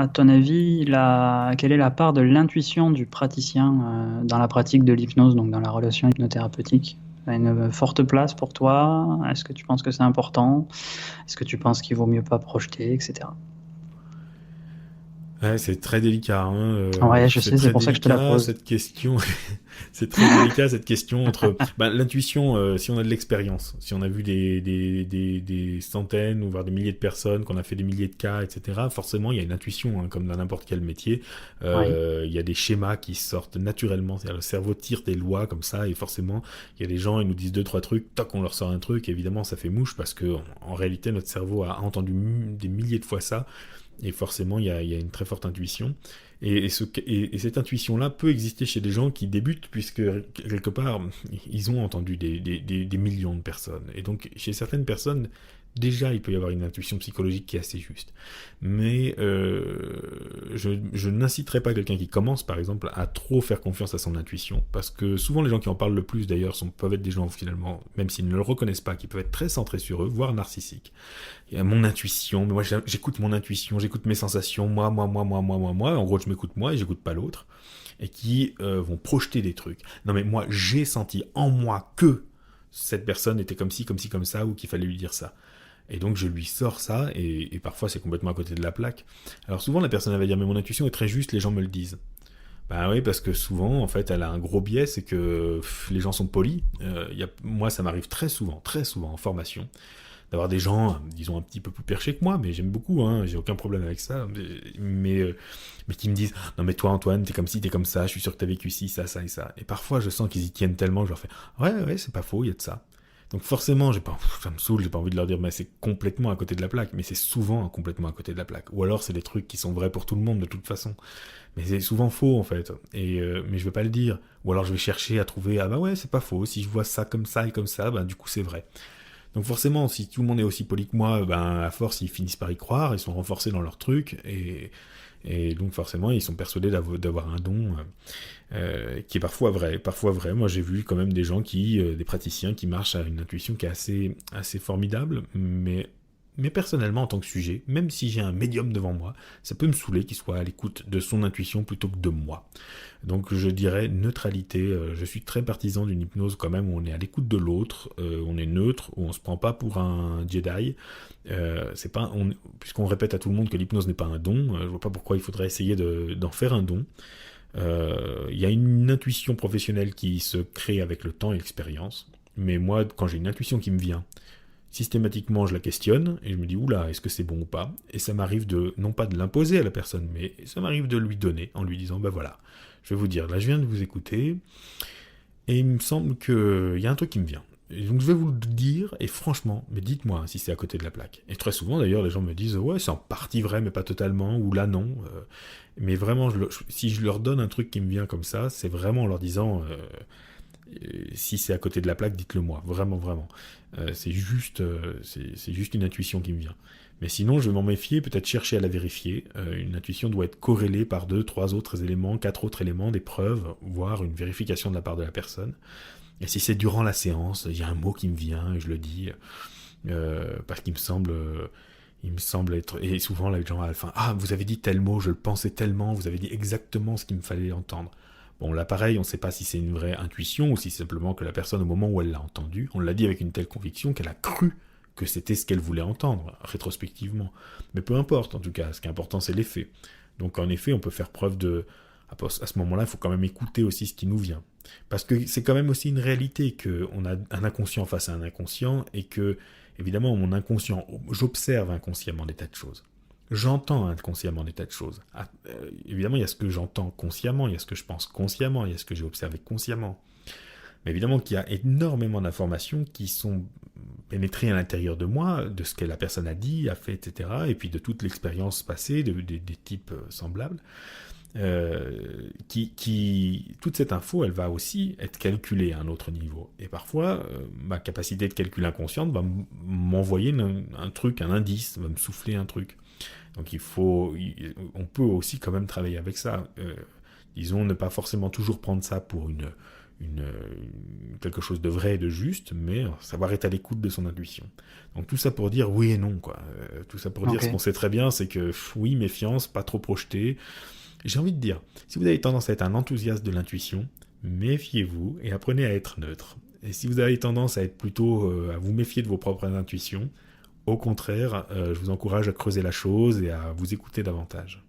à ton avis, quelle est la part de l'intuition du praticien dans la pratique de l'hypnose, donc dans la relation hypnothérapeutique? Ça a une forte place pour toi? Est-ce que tu penses que c'est important? Est-ce que tu penses qu'il vaut mieux pas projeter, etc.? Ouais, c'est très délicat, hein, Ouais, je c'est sais, c'est très pour ça que je te la délicat pose. cette question. C'est très délicat cette question entre l'intuition, si on a de l'expérience, si on a vu des centaines ou voire des milliers de personnes, qu'on a fait des milliers de cas, etc. Forcément, il y a une intuition, hein, comme dans n'importe quel métier. Oui. Il y a des schémas qui sortent naturellement, c'est-à-dire le cerveau tire des lois comme ça, et forcément, il y a des gens, ils nous disent deux trois trucs, toc, on leur sort un truc, et évidemment, ça fait mouche parce que en réalité, notre cerveau a entendu des milliers de fois ça. Et forcément, il y a une très forte intuition. Et cette intuition-là peut exister chez des gens qui débutent, puisque quelque part, ils ont entendu des millions de personnes. Et donc, chez certaines personnes, déjà, il peut y avoir une intuition psychologique qui est assez juste. Mais je n'inciterai pas quelqu'un qui commence, par exemple, à trop faire confiance à son intuition, parce que souvent les gens qui en parlent le plus, d'ailleurs, peuvent être des gens, finalement, même s'ils ne le reconnaissent pas, qui peuvent être très centrés sur eux, voire narcissiques. Il y a mon intuition, mais moi j'écoute mon intuition, j'écoute mes sensations, moi. En gros, je m'écoute moi et j'écoute pas l'autre. Et qui vont projeter des trucs. Non, mais moi, j'ai senti en moi que cette personne était comme ci, comme ci, comme ça, ou qu'il fallait lui dire ça. Et donc je lui sors ça, et parfois c'est complètement à côté de la plaque. Alors souvent la personne elle va dire mais mon intuition est très juste, les gens me le disent. Bah oui, parce que souvent, en fait, elle a un gros biais, c'est que les gens sont polis. Moi, ça m'arrive très souvent en formation, d'avoir des gens, disons, un petit peu plus perchés que moi, mais j'aime beaucoup, hein, j'ai aucun problème avec ça, mais qui me disent, non mais toi Antoine, t'es comme ci, t'es comme ça, je suis sûr que t'as vécu ci, ça et ça. Et parfois, je sens qu'ils y tiennent tellement, je leur fais, ouais, c'est pas faux, il y a de ça. Donc forcément, ça me saoule, j'ai pas envie de leur dire, mais c'est complètement à côté de la plaque, mais c'est souvent complètement à côté de la plaque. Ou alors c'est des trucs qui sont vrais pour tout le monde de toute façon. Mais c'est souvent faux en fait. Mais je vais pas le dire. Ou alors je vais chercher à trouver, ah bah ouais, c'est pas faux, si je vois ça comme ça et comme ça, bah du coup c'est vrai. Donc forcément, si tout le monde est aussi poli que moi, ben à force ils finissent par y croire, ils sont renforcés dans leur truc, et donc forcément ils sont persuadés d'avoir un don qui est parfois vrai, parfois vrai. Moi j'ai vu quand même des praticiens qui marchent à une intuition qui est assez formidable, mais personnellement en tant que sujet, même si j'ai un médium devant moi, ça peut me saouler qu'il soit à l'écoute de son intuition plutôt que de moi. Donc je dirais neutralité. Je suis très partisan d'une hypnose quand même où on est à l'écoute de l'autre, on est neutre, où on se prend pas pour un Jedi. C'est pas, puisqu'on répète à tout le monde que l'hypnose n'est pas un don, je vois pas pourquoi il faudrait essayer d'en faire un don. Il y a une intuition professionnelle qui se crée avec le temps et l'expérience. Mais moi, quand j'ai une intuition qui me vient, systématiquement je la questionne et je me dis oula, est-ce que c'est bon ou pas. Et ça m'arrive de, non pas de l'imposer à la personne, mais ça m'arrive de lui donner en lui disant bah voilà, je vais vous dire, là je viens de vous écouter et il me semble qu'il y a un truc qui me vient. Et donc je vais vous le dire, et franchement, mais dites-moi si c'est à côté de la plaque. Et très souvent d'ailleurs, les gens me disent ouais, c'est en partie vrai, mais pas totalement, ou là non. Mais vraiment, si je leur donne un truc qui me vient comme ça, c'est vraiment en leur disant si c'est à côté de la plaque, dites-le moi, vraiment, vraiment. C'est juste une intuition qui me vient. Mais sinon, je vais m'en méfier, peut-être chercher à la vérifier. Une intuition doit être corrélée par deux, trois autres éléments, quatre autres éléments, des preuves, voire une vérification de la part de la personne. Et si c'est durant la séance, il y a un mot qui me vient et je le dis, parce il me semble être, et souvent les gens à la fin, ah, vous avez dit tel mot, je le pensais tellement, vous avez dit exactement ce qu'il me fallait entendre. Bon, là, pareil, on ne sait pas si c'est une vraie intuition ou si c'est simplement que la personne, au moment où elle l'a entendu, on l'a dit avec une telle conviction qu'elle a cru que c'était ce qu'elle voulait entendre, rétrospectivement. Mais peu importe, en tout cas, ce qui est important, c'est l'effet. Donc, en effet, on peut faire preuve de... À ce moment-là, il faut quand même écouter aussi ce qui nous vient. Parce que c'est quand même aussi une réalité qu'on a un inconscient face à un inconscient et que, évidemment, mon inconscient, j'observe inconsciemment des tas de choses. J'entends inconsciemment des tas de choses. Évidemment, il y a ce que j'entends consciemment, il y a ce que je pense consciemment, il y a ce que j'ai observé consciemment. Mais évidemment qu'il y a énormément d'informations qui sont pénétrées à l'intérieur de moi, de ce que la personne a dit, a fait, etc. Et puis de toute l'expérience passée, des types semblables. Toute cette info, elle va aussi être calculée à un autre niveau. Et parfois, ma capacité de calcul inconsciente va m'envoyer un truc, un indice, va me souffler un truc. Donc on peut aussi quand même travailler avec ça. Disons, ne pas forcément toujours prendre ça pour quelque chose de vrai et de juste, mais savoir être à l'écoute de son intuition. Donc tout ça pour dire oui et non, quoi. Tout ça pour dire ce qu'on sait très bien, c'est que oui, méfiance, pas trop projeté. J'ai envie de dire, si vous avez tendance à être un enthousiaste de l'intuition, méfiez-vous et apprenez à être neutre. Et si vous avez tendance à être plutôt à vous méfier de vos propres intuitions, au contraire, je vous encourage à creuser la chose et à vous écouter davantage.